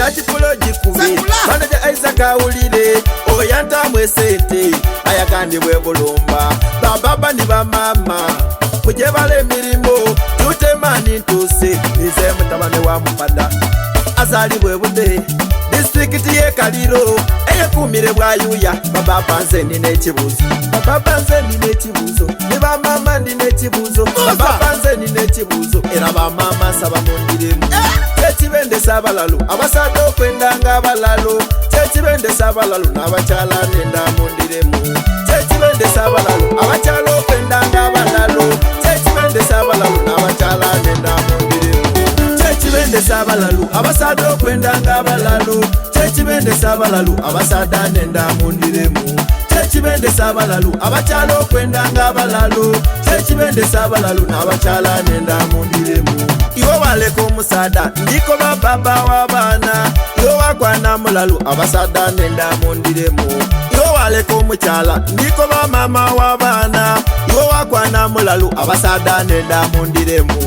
chachipulo jikubi manaja Isaac awulire oyantamwe sente ayagandibwe bulumba bababa ni bamama kujebala emirimo tutemani ntuse nize mutabane wa mupada azalibwe bude distrikiti ye Kaliro eyekumire bwayuya bababa nze nina ekibuzo bababa nze nina ekibuzo ne bamama nina ekibuzo bababa nze nina ekibuzo era bamama nsaba mundiremu kyekibendesa abalalu abasada okwendanga abalalu kyekibendesa abalalu n'abakyala nenda mundiremu kyekibendesa abalalu abakyala okwendanga abalalu kyekibendesa abalalu n'abakyala nenda mundiremu kyekibendesa abalalu abasada okwendanga abalalu kyekibendesa abalalu abasada nenda mundiremu kyekibendesa abalalu abakyala okwendanga abalalu kyekibendesa abalalu n'abakyala nenda mundiremu iwe waleka omusada ndiko bababa w'abaana iwe wakwana mulalu abasada nenda mundiremu iwe waleka omukyala ndiko bamama w'abaana iwe wakwana mulalu abasada nenda mundiremu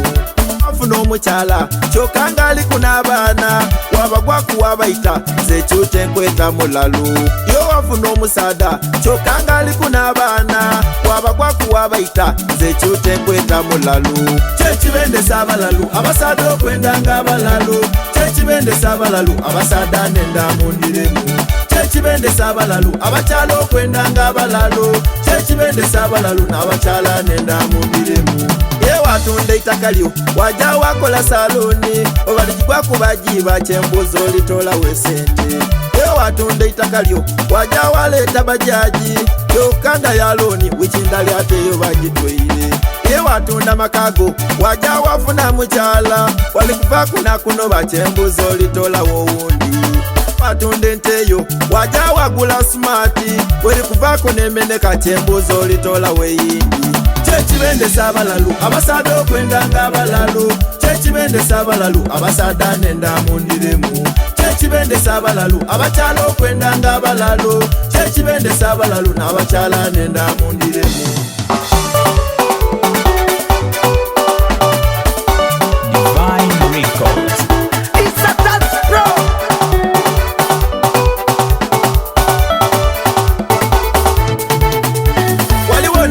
afuna omukyala kyokanga ali kun'abaana wabagwaku wabayita zekyuta enkweta mulalu iwe wafuna omusada kyokanga ali kun'abaana wabagwaku wabayita zekyuta enkweta mulalu kyekibendesa abalalu abasada okwendanga abalalu kyekibendesa abalalu abasada nenda mundiremu kyekibendesa abalalu abakyala okwendanga abalalu kyekibendesa abalalu n'abakyala nenda mundiremu watunda itaka lyo wajja wakola saloni obaligwa kubajiba kyembuzo litola wesente watunda itaka lyo wajja waleeta bajaji yokanda yaloni wichinda lyateyo bagitwire watunda makago wajja wafuna mukyala walikuva kuno bakyembuzo litola wowundi watunda enteyo wajja wagula smati welikuvako nemeneka kyembuzo litola weyindi kyekibendesa abalalu abasada okwendanga abalalu kyekibendesa abalalu abasada nenda mundiremu kyekibendesa abalalu abakyala okwendanga abalalu kyekibendesa abalalu n'abakyala nenda mundiremu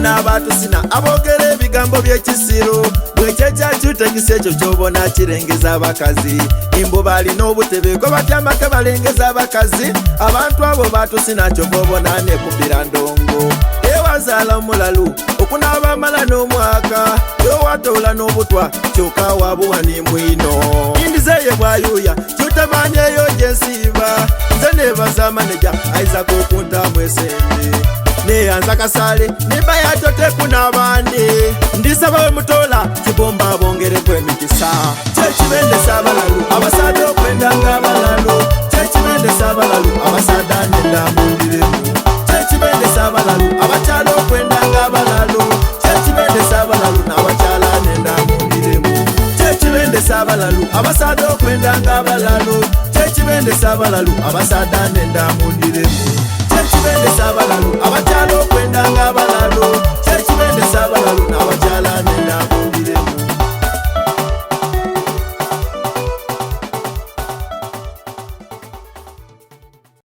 n'abatusina abogera ebigambo by'ekisiro bwekyekyakyutegisa ekyo kyobona kirengeza abakazi imbo balina obutebeeko batyamaka balengeza abakazi abantu abo batusina kyova obona nekubira ndongo ewazaala omulalu okunaaba amala n'omwaka yowatoola n'obutwa kyokka wabuwani mwino indizeye bwayuya kyutamanya eyo gyensiiba nze nebaza maneja Isaac okuntamu esente neyanza kasale nimba yatoteku n'abandi ndisaba we mutola kibomba abongerekwe emikisa kyekibendesa abalalu abasada okwendanga abalalu kyekibendesa abalalu abasada nenda mundiremu kyekibendesa abalalu abakyala okwendanga abalalu kyekibendesa abalalu n'abakyala nenda mundiremu kyekibendesa abalalu abasada okwendanga abalalu kyekibendesa abalalu abasada nenda mundiremu kyekibendesa abalalu abakyala okwendanga abalalu